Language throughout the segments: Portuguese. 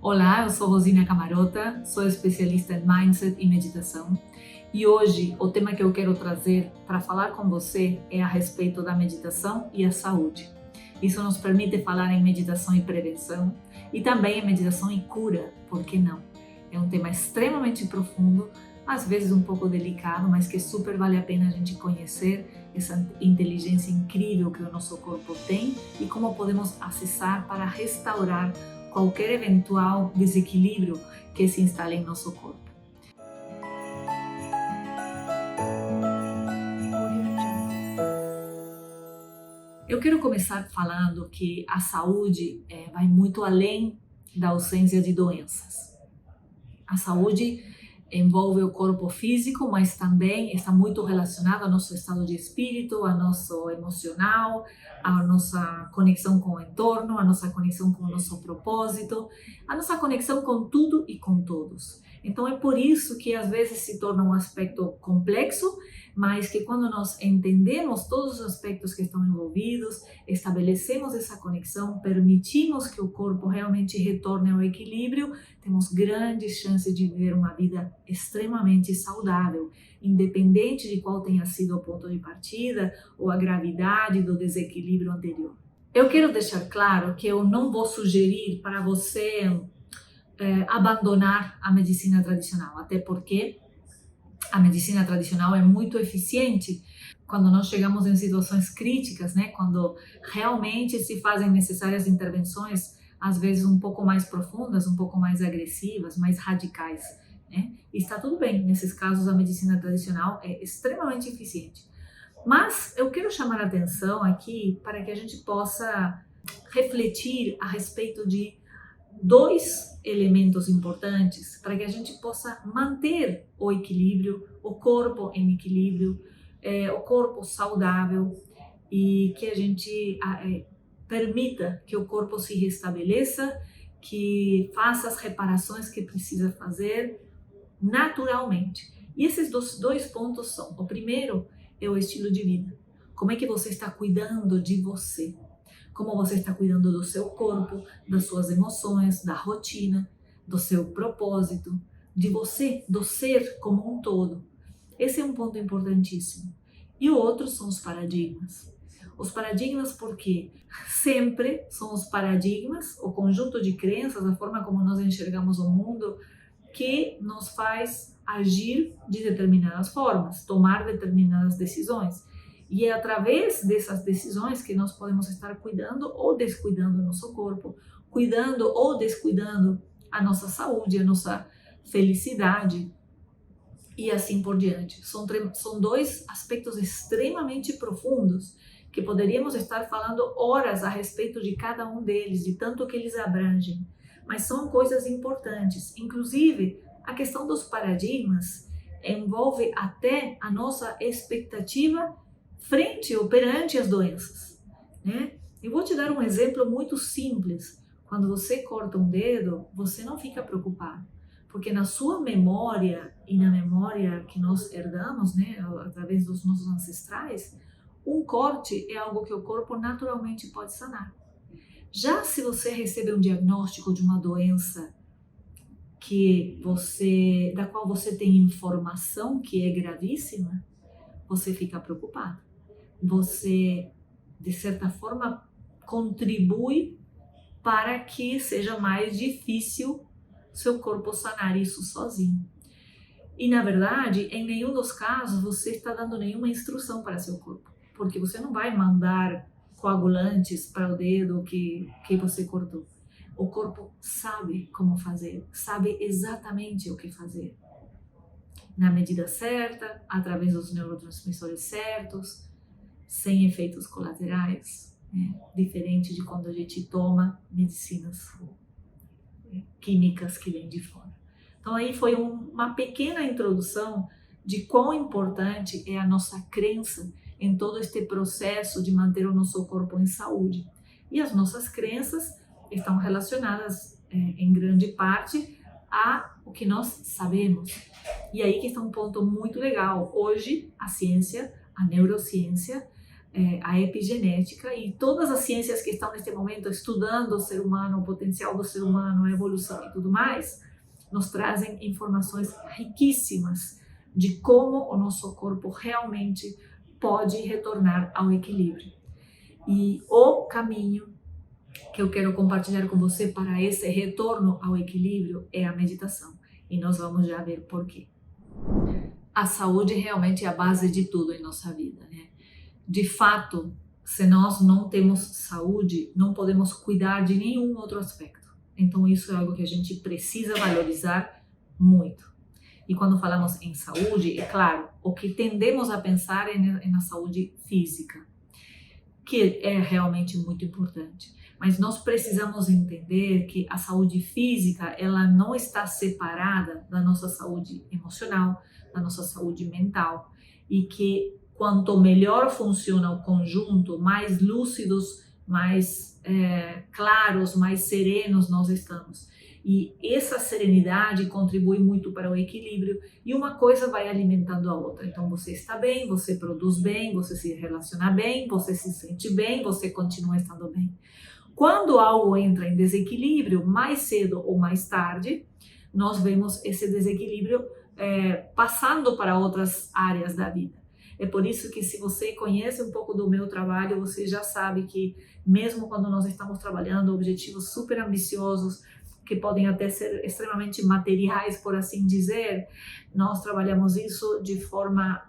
Olá, eu sou Rosina Camarota, sou especialista em Mindset e Meditação e hoje o tema que eu quero trazer para falar com você é a respeito da meditação e a saúde. Isso nos permite falar em meditação e prevenção e também em meditação e cura, por que não? É um tema extremamente profundo, às vezes um pouco delicado, mas que super vale a pena a gente conhecer essa inteligência incrível que o nosso corpo tem e como podemos acessar para restaurar qualquer eventual desequilíbrio que se instale em nosso corpo. Eu quero começar falando que a saúde vai muito além da ausência de doenças. A saúde envolve o corpo físico, mas também está muito relacionado ao nosso estado de espírito, ao nosso emocional, à nossa conexão com o entorno, à nossa conexão com o nosso propósito, a nossa conexão com tudo e com todos. Então é por isso que às vezes se torna um aspecto complexo, mas que quando nós entendemos todos os aspectos que estão envolvidos, estabelecemos essa conexão, permitimos que o corpo realmente retorne ao equilíbrio, temos grandes chances de viver uma vida extremamente saudável, independente de qual tenha sido o ponto de partida ou a gravidade do desequilíbrio anterior. Eu quero deixar claro que eu não vou sugerir para você abandonar a medicina tradicional, até porque a medicina tradicional é muito eficiente quando nós chegamos em situações críticas, né? Quando realmente se fazem necessárias intervenções, às vezes um pouco mais profundas, um pouco mais agressivas, mais radicais, né? E está tudo bem, nesses casos a medicina tradicional é extremamente eficiente. Mas eu quero chamar a atenção aqui para que a gente possa refletir a respeito de dois elementos importantes para que a gente possa manter o equilíbrio, o corpo em equilíbrio, o corpo saudável e que a gente permita que o corpo se restabeleça, que faça as reparações que precisa fazer naturalmente. E esses dois pontos são: o primeiro é o estilo de vida. Como é que você está cuidando de você? Como você está cuidando do seu corpo, das suas emoções, da rotina, do seu propósito, de você, do ser como um todo. Esse é um ponto importantíssimo. E o outro são os paradigmas. Os paradigmas porque sempre são os paradigmas, o conjunto de crenças, a forma como nós enxergamos o mundo, que nos faz agir de determinadas formas, tomar determinadas decisões. E é através dessas decisões que nós podemos estar cuidando ou descuidando o nosso corpo, cuidando ou descuidando a nossa saúde, a nossa felicidade e assim por diante. São dois aspectos extremamente profundos que poderíamos estar falando horas a respeito de cada um deles, de tanto que eles abrangem. Mas são coisas importantes. Inclusive, a questão dos paradigmas envolve até a nossa expectativa frente ou perante as doenças, né? Eu vou te dar um exemplo muito simples. Quando você corta um dedo, você não fica preocupado, porque na sua memória e na memória que nós herdamos, né, através dos nossos ancestrais, um corte é algo que o corpo naturalmente pode sanar. Já se você recebe um diagnóstico de uma doença da qual você tem informação que é gravíssima, você fica preocupado. Você, de certa forma, contribui para que seja mais difícil seu corpo sanar isso sozinho. E, na verdade, em nenhum dos casos você está dando nenhuma instrução para seu corpo, porque você não vai mandar coagulantes para o dedo que você cortou. O corpo sabe como fazer, sabe exatamente o que fazer. Na medida certa, através dos neurotransmissores certos, sem efeitos colaterais, né? Diferente de quando a gente toma medicinas químicas que vêm de fora. Então aí foi uma pequena introdução de quão importante é a nossa crença em todo este processo de manter o nosso corpo em saúde. E as nossas crenças estão relacionadas em grande parte a o que nós sabemos. E aí que está um ponto muito legal. Hoje a ciência, a neurociência, a epigenética e todas as ciências que estão neste momento estudando o ser humano, o potencial do ser humano, a evolução e tudo mais, nos trazem informações riquíssimas de como o nosso corpo realmente pode retornar ao equilíbrio. E o caminho que eu quero compartilhar com você para esse retorno ao equilíbrio é a meditação. E nós vamos já ver por quê. A saúde realmente é a base de tudo em nossa vida, né? De fato, se nós não temos saúde, não podemos cuidar de nenhum outro aspecto. Então isso é algo que a gente precisa valorizar muito. E quando falamos em saúde, é claro, o que tendemos a pensar é na saúde física, que é realmente muito importante. Mas nós precisamos entender que a saúde física, ela não está separada da nossa saúde emocional, da nossa saúde mental, e que quanto melhor funciona o conjunto, mais lúcidos, mais claros, mais serenos nós estamos. E essa serenidade contribui muito para o equilíbrio e uma coisa vai alimentando a outra. Então você está bem, você produz bem, você se relaciona bem, você se sente bem, você continua estando bem. Quando algo entra em desequilíbrio, mais cedo ou mais tarde, nós vemos esse desequilíbrio passando para outras áreas da vida. É por isso que, se você conhece um pouco do meu trabalho, você já sabe que mesmo quando nós estamos trabalhando objetivos super ambiciosos, que podem até ser extremamente materiais, por assim dizer, nós trabalhamos isso de forma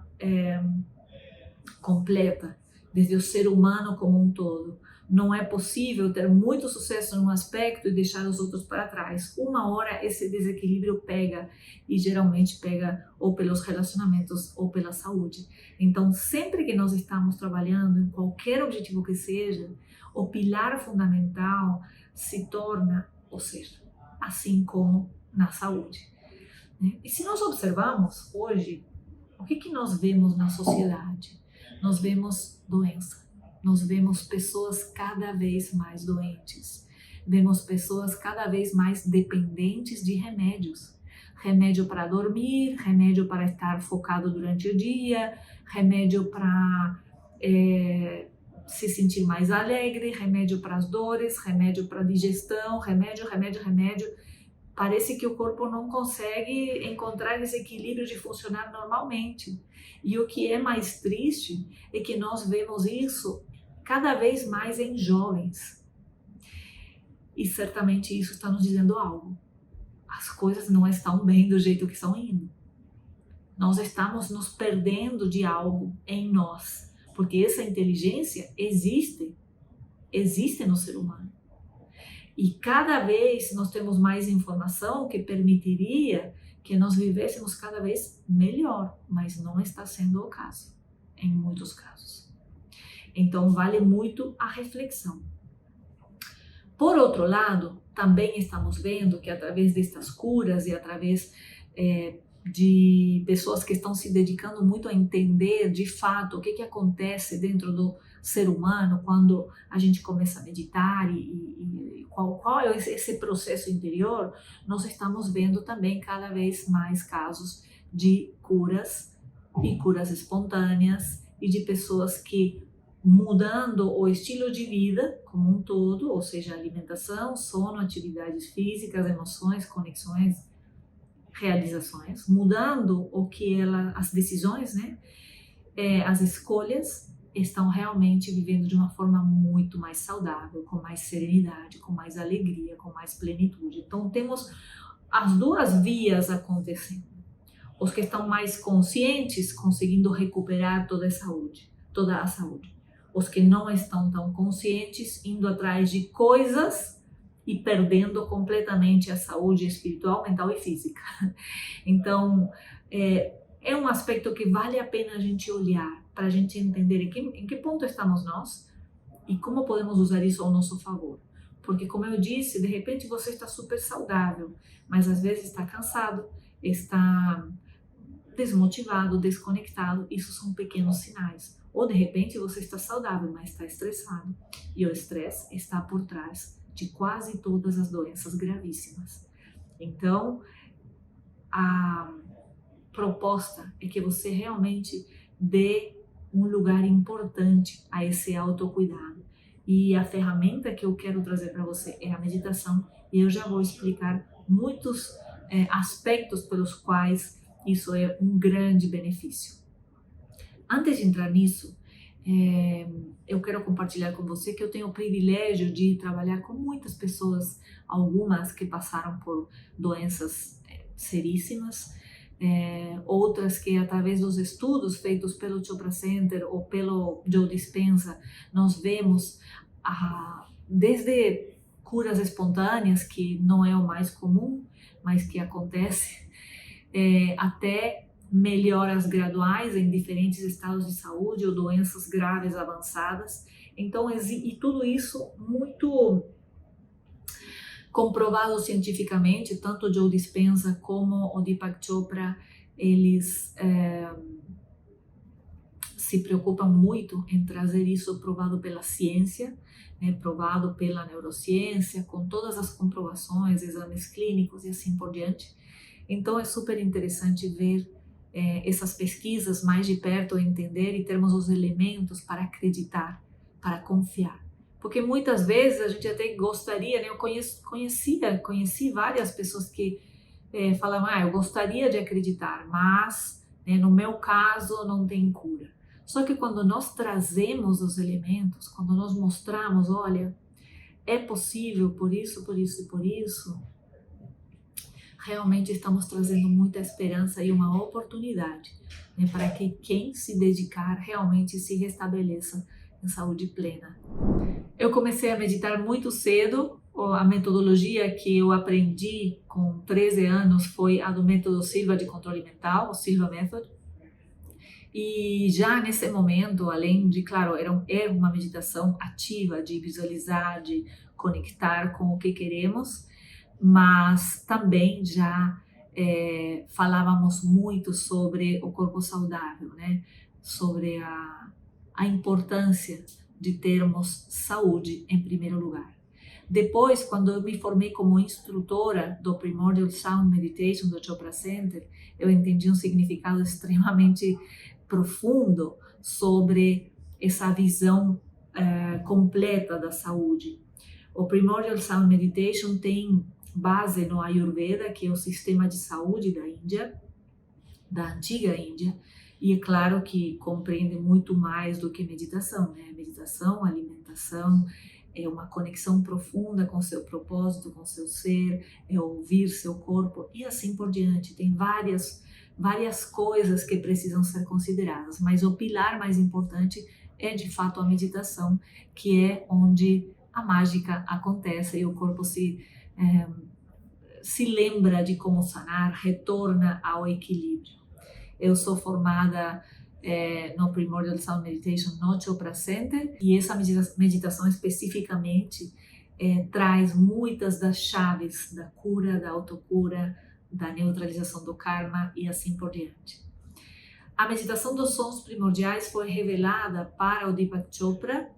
completa, desde o ser humano como um todo. Não é possível ter muito sucesso num aspecto e deixar os outros para trás. Uma hora esse desequilíbrio pega, e geralmente pega ou pelos relacionamentos ou pela saúde. Então, sempre que nós estamos trabalhando em qualquer objetivo que seja, o pilar fundamental se torna o ser, assim como na saúde. E se nós observarmos hoje, o que nós vemos na sociedade? Nós vemos doença. Nós vemos pessoas cada vez mais doentes. Vemos pessoas cada vez mais dependentes de remédios. Remédio para dormir, remédio para estar focado durante o dia, remédio para se sentir mais alegre, remédio para as dores, remédio para digestão, remédio. Parece que o corpo não consegue encontrar esse equilíbrio de funcionar normalmente. E o que é mais triste é que nós vemos isso cada vez mais em jovens. E certamente isso está nos dizendo algo. As coisas não estão bem do jeito que estão indo. Nós estamos nos perdendo de algo em nós, porque essa inteligência existe no ser humano. E cada vez nós temos mais informação que permitiria que nós vivêssemos cada vez melhor, mas não está sendo o caso, em muitos casos. Então vale muito a reflexão. Por outro lado, também estamos vendo que através destas curas e através de pessoas que estão se dedicando muito a entender de fato o que acontece dentro do ser humano quando a gente começa a meditar e qual é esse processo interior, nós estamos vendo também cada vez mais casos de curas e curas espontâneas e de pessoas que, mudando o estilo de vida como um todo, ou seja, alimentação, sono, atividades físicas, emoções, conexões, realizações, mudando as decisões, as escolhas, estão realmente vivendo de uma forma muito mais saudável, com mais serenidade, com mais alegria, com mais plenitude. Então temos as duas vias acontecendo. Os que estão mais conscientes conseguindo recuperar toda a saúde. Os que não estão tão conscientes indo atrás de coisas e perdendo completamente a saúde espiritual, mental e física. Então, é um aspecto que vale a pena a gente olhar, para a gente entender em que ponto estamos nós e como podemos usar isso ao nosso favor. Porque, como eu disse, de repente você está super saudável, mas às vezes está cansado, está desmotivado, desconectado. Isso são pequenos sinais. Ou de repente você está saudável, mas está estressado. E o estresse está por trás de quase todas as doenças gravíssimas. Então, a proposta é que você realmente dê um lugar importante a esse autocuidado. E a ferramenta que eu quero trazer para você é a meditação, e eu já vou explicar muitos aspectos pelos quais isso é um grande benefício. Antes de entrar nisso, eu quero compartilhar com você que eu tenho o privilégio de trabalhar com muitas pessoas, algumas que passaram por doenças seríssimas, outras que através dos estudos feitos pelo Chopra Center ou pelo Joe Dispenza, nós vemos desde curas espontâneas, que não é o mais comum, mas que acontece, até melhoras graduais em diferentes estados de saúde ou doenças graves avançadas. Então, e tudo isso muito comprovado cientificamente, tanto o Joe Dispenza como o Deepak Chopra, eles se preocupam muito em trazer isso provado pela ciência, provado pela neurociência, com todas as comprovações, exames clínicos e assim por diante. Então é super interessante ver essas pesquisas mais de perto, entender e termos os elementos para acreditar, para confiar. Porque muitas vezes a gente até gostaria, eu conheci várias pessoas que falavam, eu gostaria de acreditar, mas no meu caso não tem cura. Só que quando nós trazemos os elementos, quando nós mostramos, olha, é possível por isso, por isso e por isso, realmente estamos trazendo muita esperança e uma oportunidade para que quem se dedicar realmente se restabeleça em saúde plena. Eu comecei a meditar muito cedo. A metodologia que eu aprendi com 13 anos foi a do método Silva de controle mental, o Silva Method. E já nesse momento, além de, claro, era uma meditação ativa de visualizar, de conectar com o que queremos, mas também já falávamos muito sobre o corpo saudável, sobre a importância de termos saúde em primeiro lugar. Depois, quando eu me formei como instrutora do Primordial Sound Meditation do Chopra Center, eu entendi um significado extremamente profundo sobre essa visão completa da saúde. O Primordial Sound Meditation tem base no Ayurveda, que é o sistema de saúde da Índia, da antiga Índia, e é claro que compreende muito mais do que meditação, Meditação, alimentação, é uma conexão profunda com seu propósito, com seu ser, é ouvir seu corpo e assim por diante. Tem várias coisas que precisam ser consideradas, mas o pilar mais importante é de fato a meditação, que é onde a mágica acontece e o corpo se lembra de como sanar, retorna ao equilíbrio. Eu sou formada no Primordial Sound Meditation no Chopra Center, e essa meditação especificamente traz muitas das chaves da cura, da autocura, da neutralização do karma e assim por diante. A meditação dos sons primordiais foi revelada para o Deepak Chopra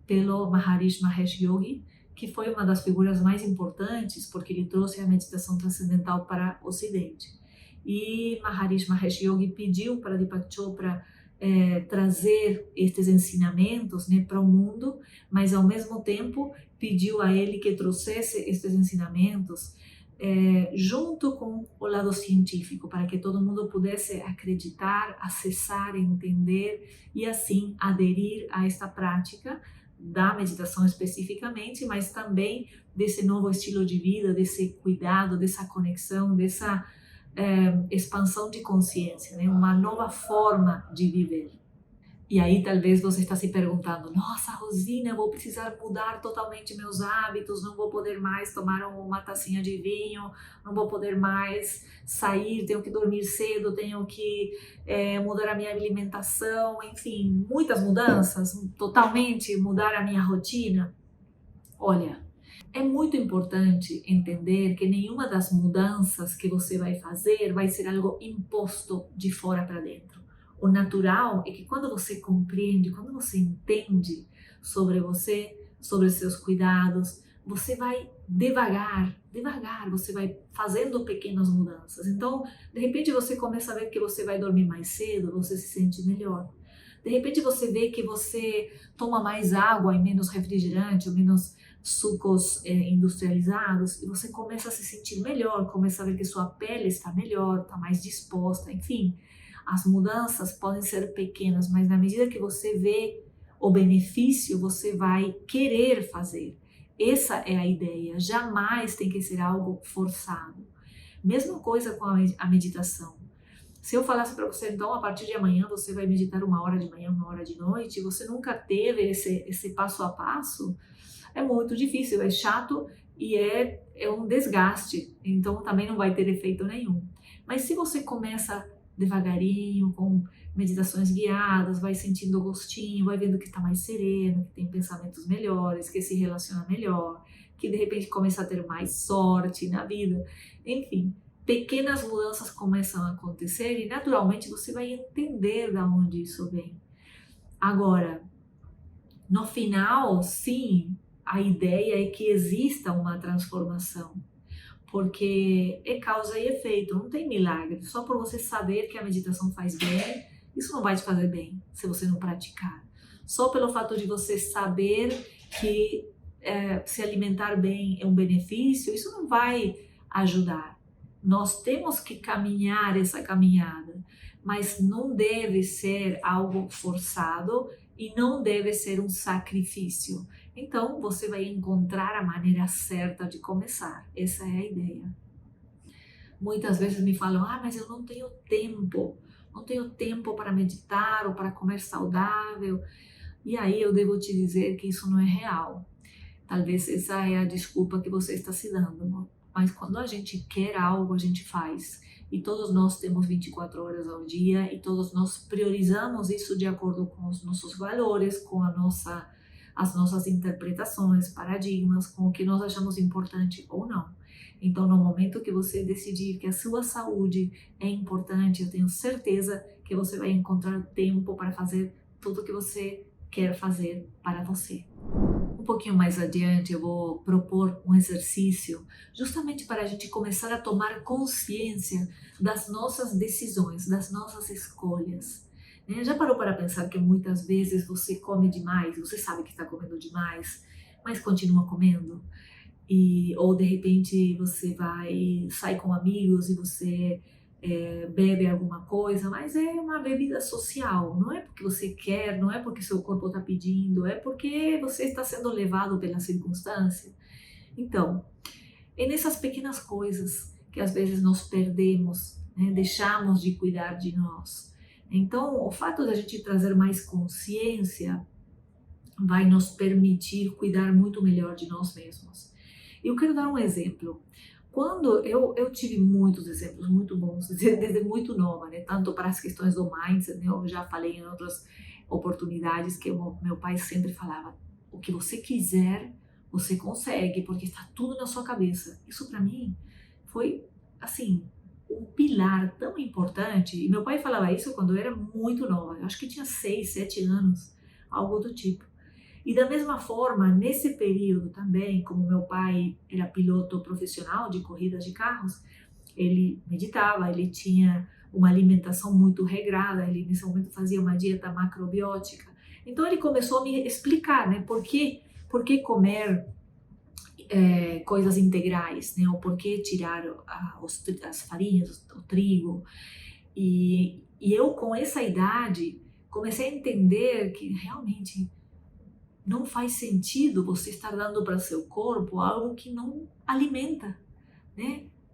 pelo Maharishi Mahesh Yogi, que foi uma das figuras mais importantes porque ele trouxe a meditação transcendental para o Ocidente. E Maharishi Mahesh Yogi pediu para Deepak Chopra trazer estes ensinamentos para o mundo, mas ao mesmo tempo pediu a ele que trouxesse estes ensinamentos junto com o lado científico, para que todo mundo pudesse acreditar, acessar, entender e assim aderir a esta prática da meditação especificamente, mas também desse novo estilo de vida, desse cuidado, dessa conexão, dessa expansão de consciência, uma nova forma de viver. E aí talvez você está se perguntando, nossa, Rosina, eu vou precisar mudar totalmente meus hábitos, não vou poder mais tomar uma tacinha de vinho, não vou poder mais sair, tenho que dormir cedo, tenho que mudar a minha alimentação, enfim, muitas mudanças, totalmente mudar a minha rotina. Olha, é muito importante entender que nenhuma das mudanças que você vai fazer vai ser algo imposto de fora para dentro. O natural é que quando você compreende, quando você entende sobre você, sobre seus cuidados, você vai devagar, você vai fazendo pequenas mudanças. Então, de repente você começa a ver que você vai dormir mais cedo, você se sente melhor. De repente você vê que você toma mais água e menos refrigerante, ou menos sucos industrializados, e você começa a se sentir melhor, começa a ver que sua pele está melhor, está mais disposta, enfim. As mudanças podem ser pequenas, mas na medida que você vê o benefício, você vai querer fazer. Essa é a ideia, jamais tem que ser algo forçado. Mesma coisa com a meditação. Se eu falasse para você, então, a partir de amanhã você vai meditar 1 hora de manhã, 1 hora de noite, e você nunca teve esse passo a passo, é muito difícil, é chato e é um desgaste, então também não vai ter efeito nenhum. Mas se você começa devagarinho, com meditações guiadas, vai sentindo o gostinho, vai vendo que está mais sereno, que tem pensamentos melhores, que se relaciona melhor, que de repente começa a ter mais sorte na vida, enfim, pequenas mudanças começam a acontecer e naturalmente você vai entender de onde isso vem. Agora, no final, sim, a ideia é que exista uma transformação, porque é causa e efeito, não tem milagre. Só por você saber que a meditação faz bem, isso não vai te fazer bem se você não praticar. Só pelo fato de você saber que se alimentar bem é um benefício, isso não vai ajudar. Nós temos que caminhar essa caminhada, mas não deve ser algo forçado e não deve ser um sacrifício. Então, você vai encontrar a maneira certa de começar. Essa é a ideia. Muitas vezes me falam, mas eu não tenho tempo. Não tenho tempo para meditar ou para comer saudável. E aí eu devo te dizer que isso não é real. Talvez essa é a desculpa que você está se dando. Mas quando a gente quer algo, a gente faz. E todos nós temos 24 horas ao dia e todos nós priorizamos isso de acordo com os nossos valores, com as nossas interpretações, paradigmas, com o que nós achamos importante ou não. Então, no momento que você decidir que a sua saúde é importante, eu tenho certeza que você vai encontrar tempo para fazer tudo o que você quer fazer para você. Um pouquinho mais adiante eu vou propor um exercício justamente para a gente começar a tomar consciência das nossas decisões, das nossas escolhas. Já parou para pensar que muitas vezes você come demais, você sabe que está comendo demais, mas continua comendo? Ou de repente você sai com amigos e você bebe alguma coisa, mas é uma bebida social, não é porque você quer, não é porque seu corpo está pedindo, é porque você está sendo levado pela circunstância. Então, é nessas pequenas coisas que às vezes nós perdemos, deixamos de cuidar de nós. Então, o fato de a gente trazer mais consciência vai nos permitir cuidar muito melhor de nós mesmos. E eu quero dar um exemplo. Quando eu tive muitos exemplos muito bons, desde muito nova, tanto para as questões do mindset, eu já falei em outras oportunidades que meu pai sempre falava, o que você quiser, você consegue, porque está tudo na sua cabeça. Isso para mim foi, assim, um pilar tão importante. E meu pai falava isso quando eu era muito nova, eu acho que tinha 6, 7 anos, algo do tipo. E da mesma forma, nesse período também, como meu pai era piloto profissional de corridas de carros, ele meditava, ele tinha uma alimentação muito regrada, ele nesse momento fazia uma dieta macrobiótica. Então ele começou a me explicar, por que comer coisas integrais, ou por que tirar as farinhas, o trigo. E eu, com essa idade, comecei a entender que realmente não faz sentido você estar dando para seu corpo algo que não alimenta,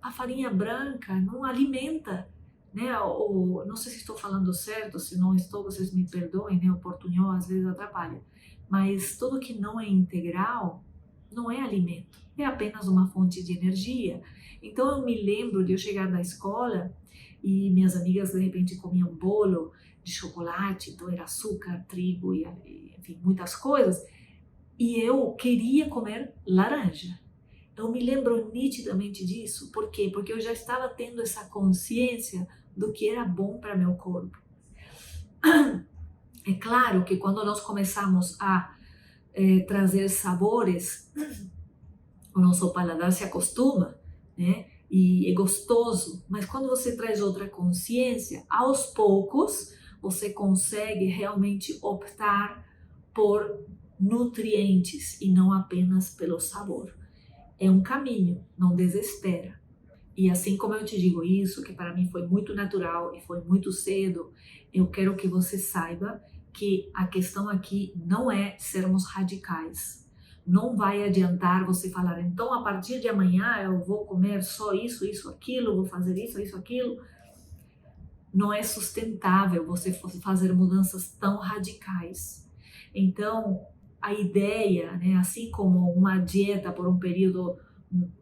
A farinha branca não alimenta, não sei se estou falando certo, se não estou, vocês me perdoem, o portunhol às vezes atrapalha. Mas tudo que não é integral não é alimento, é apenas uma fonte de energia. Então eu me lembro de eu chegar na escola e minhas amigas de repente comiam bolo de chocolate, então era açúcar, trigo e enfim, muitas coisas, e eu queria comer laranja. Eu me lembro nitidamente disso. Por quê? Porque eu já estava tendo essa consciência do que era bom para meu corpo. É claro que quando nós começamos a trazer sabores, o nosso paladar se acostuma, e é gostoso, mas quando você traz outra consciência, aos poucos, você consegue realmente optar por nutrientes e não apenas pelo sabor. É um caminho, não desespera. E assim como eu te digo isso, que para mim foi muito natural e foi muito cedo, eu quero que você saiba que a questão aqui não é sermos radicais. Não vai adiantar você falar, então a partir de amanhã eu vou comer só isso, isso, aquilo, vou fazer isso, isso, aquilo. Não é sustentável você fazer mudanças tão radicais. Então, a ideia, né, assim como uma dieta por um período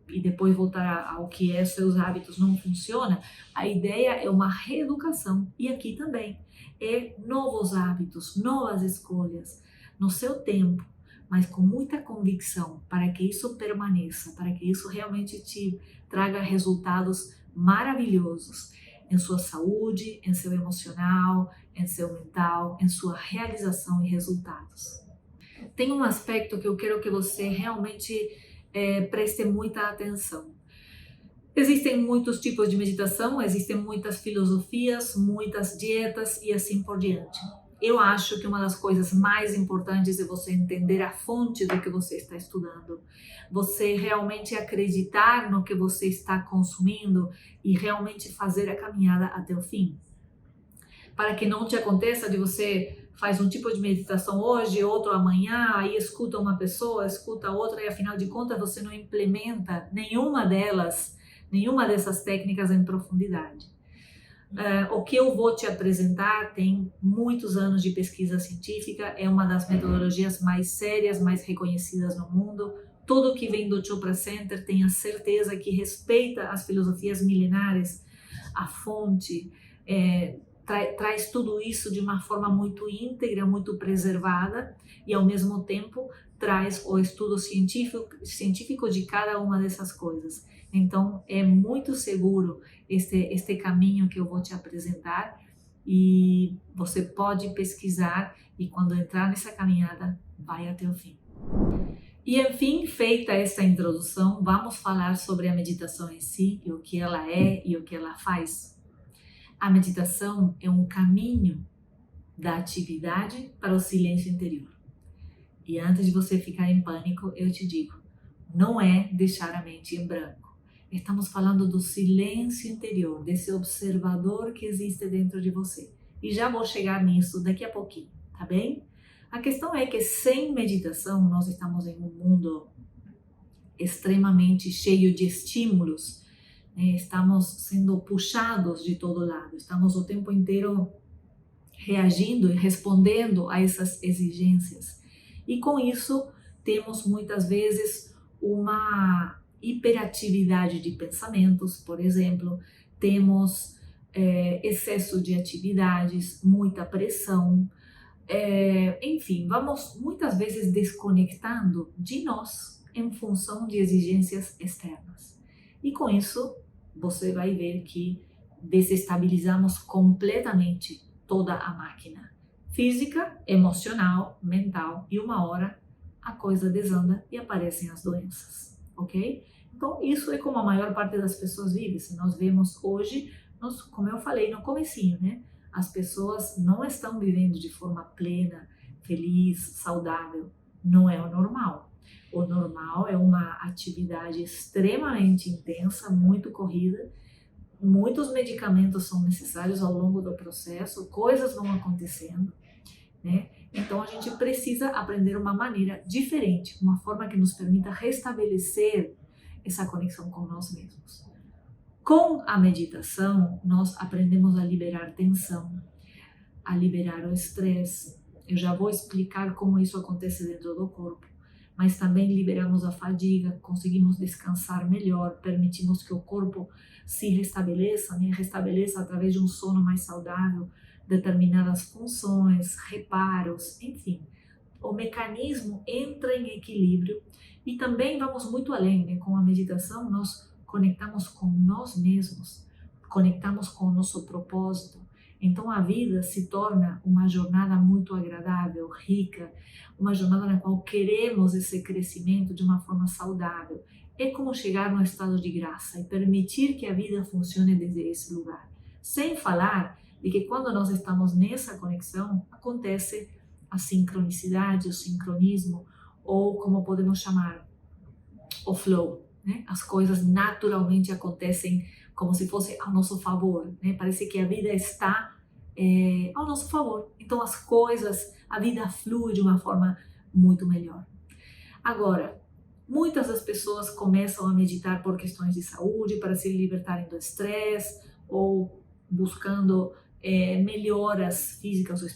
e depois voltar ao que é seus hábitos não funciona, a ideia é uma reeducação. E aqui também é novos hábitos, novas escolhas, no seu tempo, mas com muita convicção para que isso permaneça, para que isso realmente te traga resultados maravilhosos em sua saúde, em seu emocional, em seu mental, em sua realização e resultados. Tem um aspecto que eu quero que você realmente preste muita atenção. Existem muitos tipos de meditação, existem muitas filosofias, muitas dietas e assim por diante. Eu acho que uma das coisas mais importantes é você entender a fonte do que você está estudando, você realmente acreditar no que você está consumindo e realmente fazer a caminhada até o fim. Para que não te aconteça de você faz um tipo de meditação hoje, outro amanhã, aí escuta uma pessoa, escuta outra e afinal de contas você não implementa nenhuma dessas técnicas em profundidade. O que eu vou te apresentar tem muitos anos de pesquisa científica, é uma das metodologias mais sérias, mais reconhecidas no mundo. Tudo que vem do Chopra Center, tenha certeza que respeita as filosofias milenares, a fonte, traz tudo isso de uma forma muito íntegra, muito preservada e ao mesmo tempo traz o estudo científico de cada uma dessas coisas. Então é muito seguro este caminho que eu vou te apresentar e você pode pesquisar e quando entrar nessa caminhada vai até o fim. E enfim, feita essa introdução, vamos falar sobre a meditação em si e o que ela é e o que ela faz. A meditação é um caminho da atividade para o silêncio interior. E antes de você ficar em pânico, eu te digo, não é deixar a mente em branco. Estamos falando do silêncio interior, desse observador que existe dentro de você. E já vou chegar nisso daqui a pouquinho, tá bem? A questão é que sem meditação, nós estamos em um mundo extremamente cheio de estímulos, estamos sendo puxados de todo lado, estamos o tempo inteiro reagindo e respondendo a essas exigências. E com isso, temos muitas vezes uma hiperatividade de pensamentos, por exemplo, temos excesso de atividades, muita pressão, enfim, vamos muitas vezes desconectando de nós em função de exigências externas. E com isso, você vai ver que desestabilizamos completamente toda a máquina física, emocional, mental, e uma hora a coisa desanda e aparecem as doenças, ok? Então isso é como a maior parte das pessoas vive. Se nós vemos hoje, como eu falei no comecinho, né? As pessoas não estão vivendo de forma plena, feliz, saudável. Não é o normal. O normal é uma atividade extremamente intensa, muito corrida. Muitos medicamentos são necessários ao longo do processo, coisas vão acontecendo, né? Então a gente precisa aprender uma maneira diferente, uma forma que nos permita restabelecer essa conexão com nós mesmos. Com a meditação, nós aprendemos a liberar tensão, a liberar o estresse. Eu já vou explicar como isso acontece dentro do corpo. Mas também liberamos a fadiga, conseguimos descansar melhor, permitimos que o corpo se restabeleça, né? Restabeleça através de um sono mais saudável, determinadas funções, reparos, enfim. O mecanismo entra em equilíbrio e também vamos muito além, né? Com a meditação nós conectamos com nós mesmos, conectamos com o nosso propósito. Então a vida se torna uma jornada muito agradável, rica, uma jornada na qual queremos esse crescimento de uma forma saudável. É como chegar no estado de graça e permitir que a vida funcione desde esse lugar. Sem falar de que quando nós estamos nessa conexão, acontece a sincronicidade, o sincronismo, ou como podemos chamar, o flow, né? As coisas naturalmente acontecem como se fosse ao nosso favor, né? Parece que a vida está ao nosso favor. Então as coisas, a vida flui de uma forma muito melhor. Agora, muitas das pessoas começam a meditar por questões de saúde, para se libertarem do estresse, ou buscando melhoras físicas ou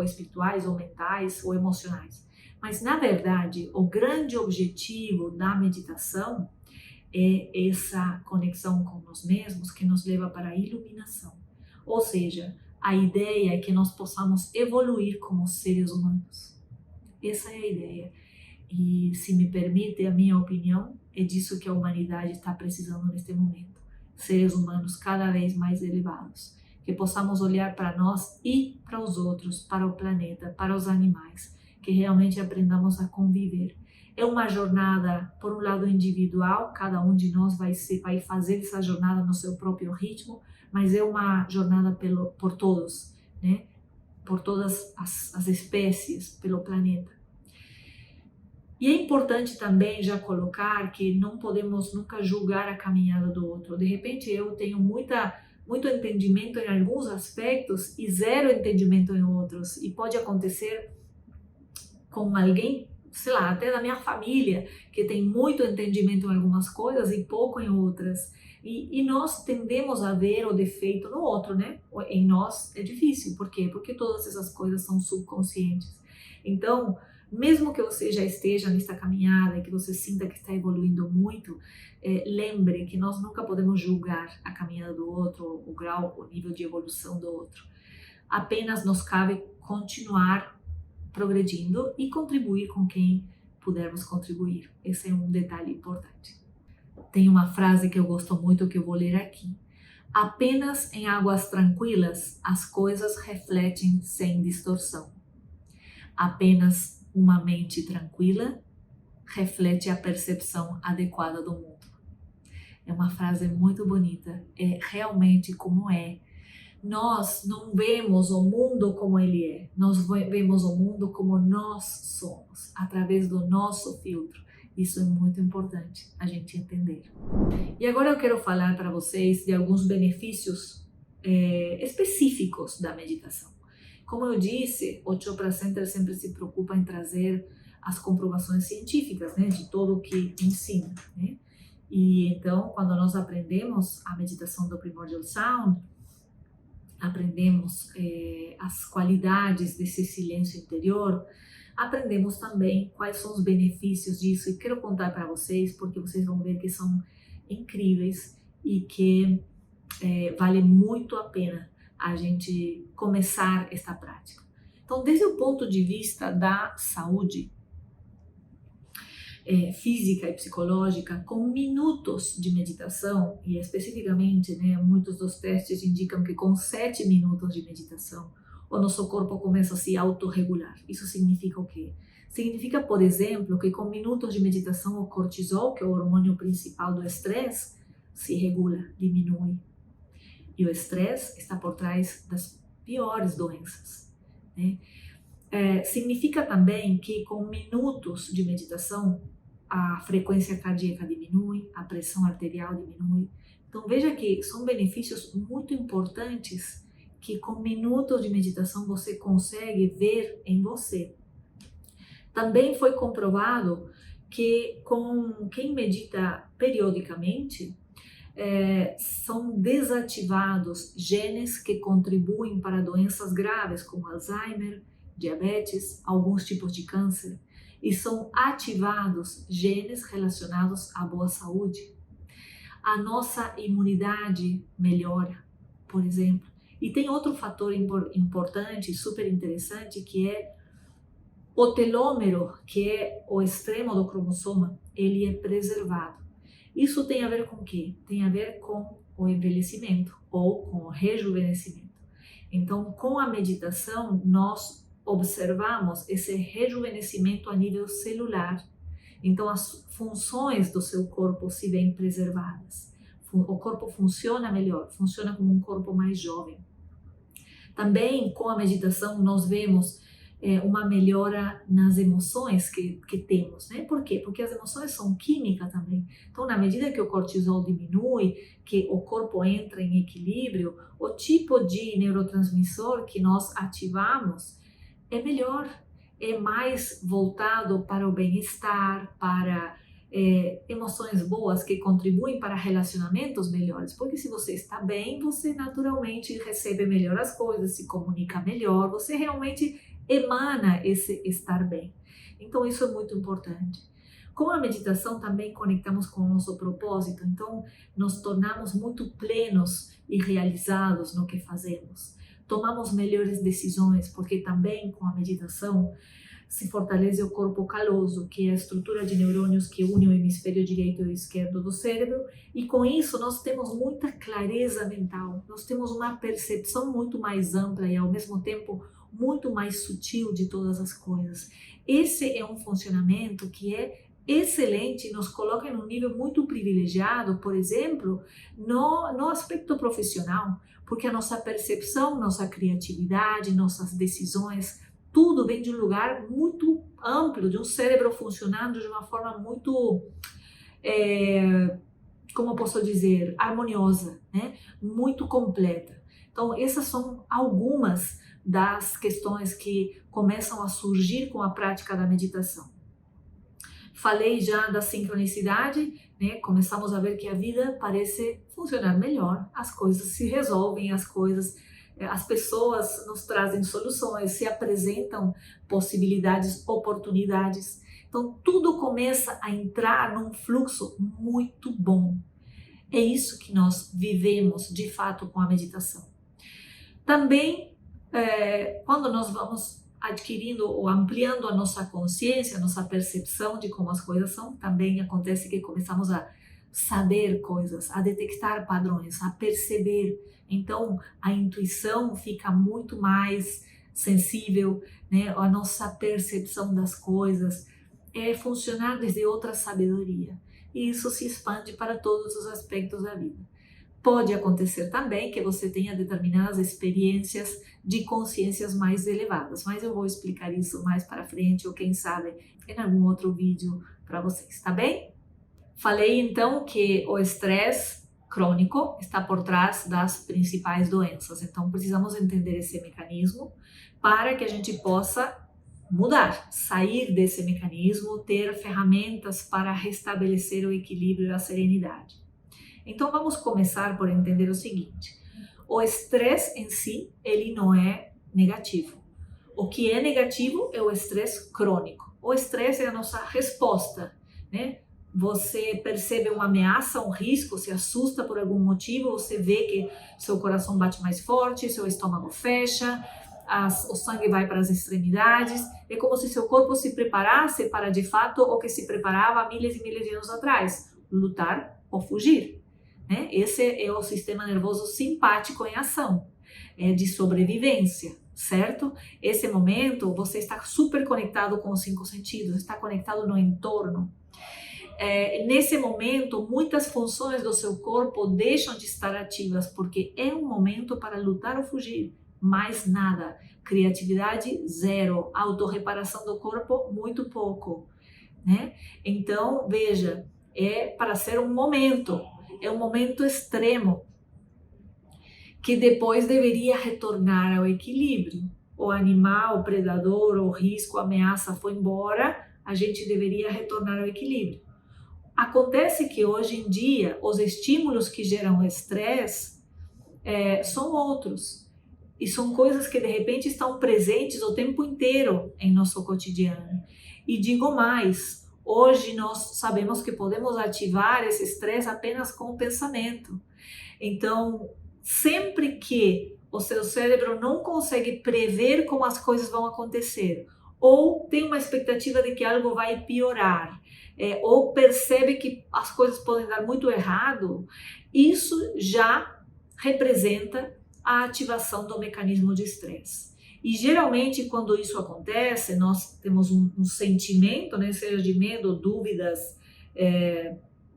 espirituais, ou mentais, ou emocionais. Mas, na verdade, o grande objetivo da meditação é essa conexão com nós mesmos que nos leva para a iluminação. Ou seja, a ideia é que nós possamos evoluir como seres humanos. Essa é a ideia. E, se me permite a minha opinião, é disso que a humanidade está precisando neste momento. Seres humanos cada vez mais elevados. Que possamos olhar para nós e para os outros, para o planeta, para os animais. Que realmente aprendamos a conviver. É uma jornada, por um lado, individual, cada um de nós vai fazer essa jornada no seu próprio ritmo, mas é uma jornada por todos, né? Por todas as espécies, pelo planeta. E é importante também já colocar que não podemos nunca julgar a caminhada do outro. De repente eu tenho muito entendimento em alguns aspectos e zero entendimento em outros. E pode acontecer com alguém, sei lá, até da minha família, que tem muito entendimento em algumas coisas e pouco em outras. E nós tendemos a ver o defeito no outro, né? Em nós é difícil. Por quê? Porque todas essas coisas são subconscientes. Então, mesmo que você já esteja nesta caminhada e que você sinta que está evoluindo muito, lembre que nós nunca podemos julgar a caminhada do outro, o grau, o nível de evolução do outro. Apenas nos cabe continuar progredindo e contribuir com quem pudermos contribuir. Esse é um detalhe importante. Tem uma frase que eu gosto muito que eu vou ler aqui. Apenas em águas tranquilas as coisas refletem sem distorção. Apenas uma mente tranquila reflete a percepção adequada do mundo. É uma frase muito bonita, é realmente como é. Nós não vemos o mundo como ele é, nós vemos o mundo como nós somos, através do nosso filtro. Isso é muito importante a gente entender. E agora eu quero falar para vocês de alguns benefícios específicos da meditação. Como eu disse, o Chopra Center sempre se preocupa em trazer as comprovações científicas, né, de todo o que ensina, né? E então, quando nós aprendemos a meditação do Primordial Sound, aprendemos as qualidades desse silêncio interior, aprendemos também quais são os benefícios disso e quero contar para vocês, porque vocês vão ver que são incríveis e que vale muito a pena a gente começar esta prática. Então, desde o ponto de vista da saúde física e psicológica, com minutos de meditação, e especificamente, né, muitos dos testes indicam que com 7 minutos de meditação, o nosso corpo começa a se autorregular. Isso significa o quê? Significa, por exemplo, que com minutos de meditação o cortisol, que é o hormônio principal do estresse, se regula, diminui. E o estresse está por trás das piores doenças, né? Significa também que com minutos de meditação a frequência cardíaca diminui, a pressão arterial diminui. Então veja que são benefícios muito importantes que com minutos de meditação você consegue ver em você. Também foi comprovado que com quem medita periodicamente, são desativados genes que contribuem para doenças graves como Alzheimer, diabetes, alguns tipos de câncer, e são ativados genes relacionados à boa saúde. A nossa imunidade melhora, por exemplo. E tem outro fator importante, super interessante, que é o telômero, que é o extremo do cromossoma, ele é preservado. Isso tem a ver com o quê? Tem a ver com o envelhecimento ou com o rejuvenescimento. Então, com a meditação, nós observamos esse rejuvenescimento a nível celular. Então, as funções do seu corpo se veem preservadas. O corpo funciona melhor, funciona como um corpo mais jovem. Também com a meditação nós vemos uma melhora nas emoções que temos, né? Por quê? Porque as emoções são química também. Então, na medida que o cortisol diminui, que o corpo entra em equilíbrio, o tipo de neurotransmissor que nós ativamos é melhor, é mais voltado para o bem-estar, para emoções boas que contribuem para relacionamentos melhores, porque se você está bem, você naturalmente recebe melhor as coisas, se comunica melhor, você realmente emana esse estar bem. Então isso é muito importante. Com a meditação também conectamos com o nosso propósito, então nos tornamos muito plenos e realizados no que fazemos. Tomamos melhores decisões, porque também com a meditação se fortalece o corpo caloso, que é a estrutura de neurônios que une o hemisfério direito e esquerdo do cérebro, e com isso nós temos muita clareza mental, nós temos uma percepção muito mais ampla e ao mesmo tempo muito mais sutil de todas as coisas. Esse é um funcionamento que é excelente, nos coloca em um nível muito privilegiado, por exemplo, no aspecto profissional, porque a nossa percepção, nossa criatividade, nossas decisões, tudo vem de um lugar muito amplo, de um cérebro funcionando de uma forma muito, como eu posso dizer, harmoniosa, né? Muito completa. Então, essas são algumas das questões que começam a surgir com a prática da meditação. Falei já da sincronicidade, né? Começamos a ver que a vida parece funcionar melhor, as coisas se resolvem, as pessoas nos trazem soluções, se apresentam possibilidades, oportunidades. Então, tudo começa a entrar num fluxo muito bom. É isso que nós vivemos, de fato, com a meditação. Também, quando nós vamos adquirindo ou ampliando a nossa consciência, a nossa percepção de como as coisas são, também acontece que começamos a saber coisas, a detectar padrões, a perceber. Então, a intuição fica muito mais sensível, né? A nossa percepção das coisas é funcionar desde outra sabedoria. E isso se expande para todos os aspectos da vida. Pode acontecer também que você tenha determinadas experiências de consciências mais elevadas, mas eu vou explicar isso mais para frente ou quem sabe em algum outro vídeo para vocês, tá bem? Falei então que o estresse crônico está por trás das principais doenças, então precisamos entender esse mecanismo para que a gente possa mudar, sair desse mecanismo, ter ferramentas para restabelecer o equilíbrio e a serenidade. Então vamos começar por entender o seguinte: o estresse em si, ele não é negativo. O que é negativo é o estresse crônico. O estresse é a nossa resposta, né? Você percebe uma ameaça, um risco, se assusta por algum motivo, você vê que seu coração bate mais forte, seu estômago fecha, o sangue vai para as extremidades. É como se seu corpo se preparasse para, de fato, o que se preparava há milhares e milhares de anos atrás: lutar ou fugir, né? Esse é o sistema nervoso simpático em ação, é de sobrevivência, certo? Esse momento você está super conectado com os 5 sentidos, está conectado no entorno. Nesse momento, muitas funções do seu corpo deixam de estar ativas, porque é um momento para lutar ou fugir, mais nada. Criatividade, zero. Autorreparação do corpo, muito pouco, né? Então, veja, é para ser um momento, é um momento extremo, que depois deveria retornar ao equilíbrio. O animal, o predador, o risco, a ameaça foi embora, a gente deveria retornar ao equilíbrio. Acontece que hoje em dia os estímulos que geram estresse são outros e são coisas que de repente estão presentes o tempo inteiro em nosso cotidiano. E digo mais, hoje nós sabemos que podemos ativar esse estresse apenas com o pensamento. Então, sempre que o seu cérebro não consegue prever como as coisas vão acontecer, ou tem uma expectativa de que algo vai piorar, ou percebe que as coisas podem dar muito errado, isso já representa a ativação do mecanismo de estresse. E geralmente quando isso acontece, nós temos um sentimento, né, seja de medo, dúvidas,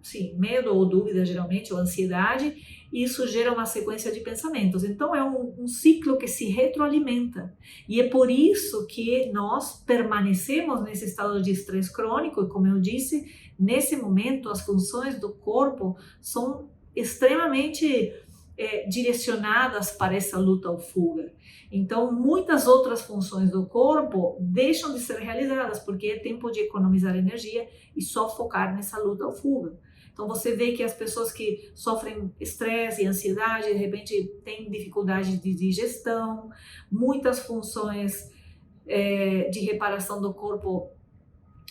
sim, medo ou dúvida geralmente, ou ansiedade, e isso gera uma sequência de pensamentos. Então é um ciclo que se retroalimenta. E é por isso que nós permanecemos nesse estado de estresse crônico, e como eu disse, nesse momento as funções do corpo são extremamente direcionadas para essa luta ou fuga. Então, muitas outras funções do corpo deixam de ser realizadas, porque é tempo de economizar energia e só focar nessa luta ou fuga. Então, você vê que as pessoas que sofrem estresse e ansiedade, de repente, têm dificuldade de digestão, muitas funções de reparação do corpo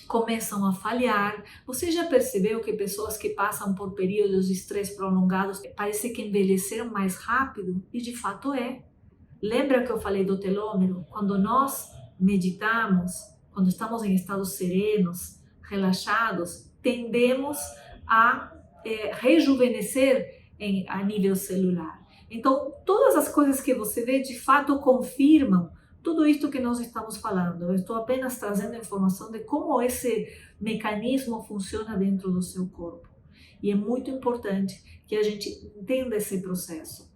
começam a falhar. Você já percebeu que pessoas que passam por períodos de estresse prolongados parece que envelheceram mais rápido? E de fato é. Lembra que eu falei do telômero? Quando nós meditamos, quando estamos em estados serenos, relaxados, tendemos a rejuvenescer a nível celular. Então, todas as coisas que você vê de fato confirmam tudo isto que nós estamos falando. Eu estou apenas trazendo a informação de como esse mecanismo funciona dentro do seu corpo. E é muito importante que a gente entenda esse processo,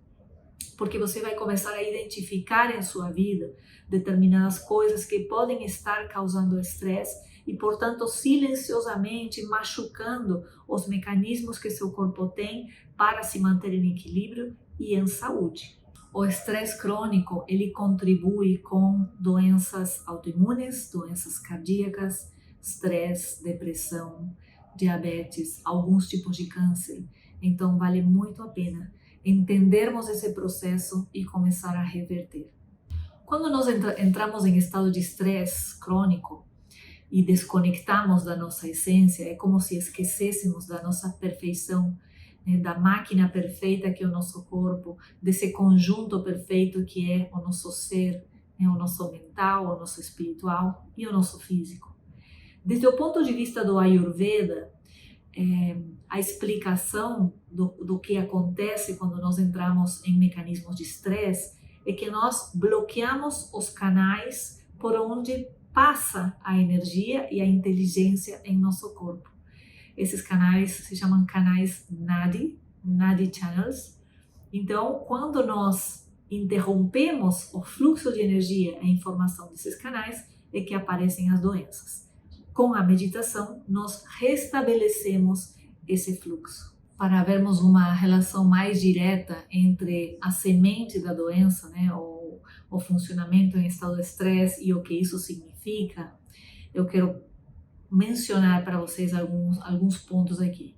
porque você vai começar a identificar em sua vida determinadas coisas que podem estar causando estresse e, portanto, silenciosamente machucando os mecanismos que seu corpo tem para se manter em equilíbrio e em saúde. O estresse crônico, ele contribui com doenças autoimunes, doenças cardíacas, estresse, depressão, diabetes, alguns tipos de câncer. Então, vale muito a pena entendermos esse processo e começar a reverter. Quando nós entramos em estado de estresse crônico e desconectamos da nossa essência, é como se esquecêssemos da nossa perfeição, da máquina perfeita que é o nosso corpo, desse conjunto perfeito que é o nosso ser, o nosso mental, o nosso espiritual e o nosso físico. Desde o ponto de vista do Ayurveda, a explicação do que acontece quando nós entramos em mecanismos de estresse é que nós bloqueamos os canais por onde passa a energia e a inteligência em nosso corpo. Esses canais se chamam canais Nadi Channels. Então, quando nós interrompemos o fluxo de energia, a informação desses canais, é que aparecem as doenças. Com a meditação, nós restabelecemos esse fluxo. Para vermos uma relação mais direta entre a semente da doença, o funcionamento em estado de estresse e o que isso significa, eu quero mencionar para vocês alguns pontos aqui.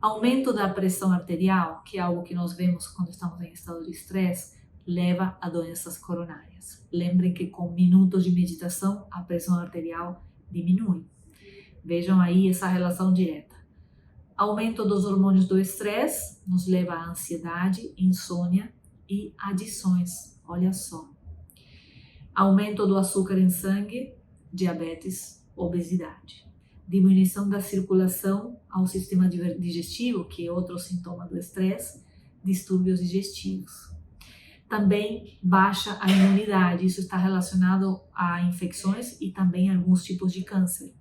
Aumento da pressão arterial, que é algo que nós vemos quando estamos em estado de estresse, leva a doenças coronárias. Lembrem que com minutos de meditação, a pressão arterial diminui. Vejam aí essa relação direta. Aumento dos hormônios do estresse nos leva à ansiedade, insônia e adições. Olha só. Aumento do açúcar em sangue, diabetes, obesidade. Diminuição da circulação ao sistema digestivo, que é outro sintoma do estresse, distúrbios digestivos. Também baixa a imunidade, isso está relacionado a infecções e também a alguns tipos de câncer.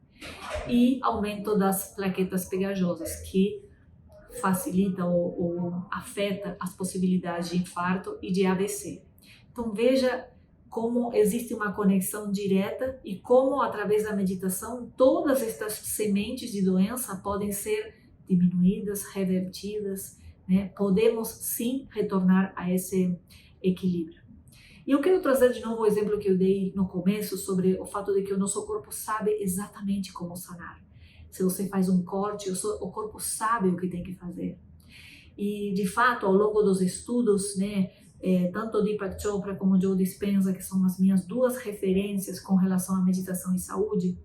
E aumento das plaquetas pegajosas, que facilita ou afeta as possibilidades de infarto e de AVC. Então veja como existe uma conexão direta e como, através da meditação, todas estas sementes de doença podem ser diminuídas, revertidas, Podemos sim retornar a esse equilíbrio. E eu quero trazer de novo o exemplo que eu dei no começo sobre o fato de que o nosso corpo sabe exatamente como sanar. Se você faz um corte, o corpo sabe o que tem que fazer. E, de fato, ao longo dos estudos, tanto Deepak Chopra como Joe Dispenza, que são as minhas duas referências com relação à meditação e saúde,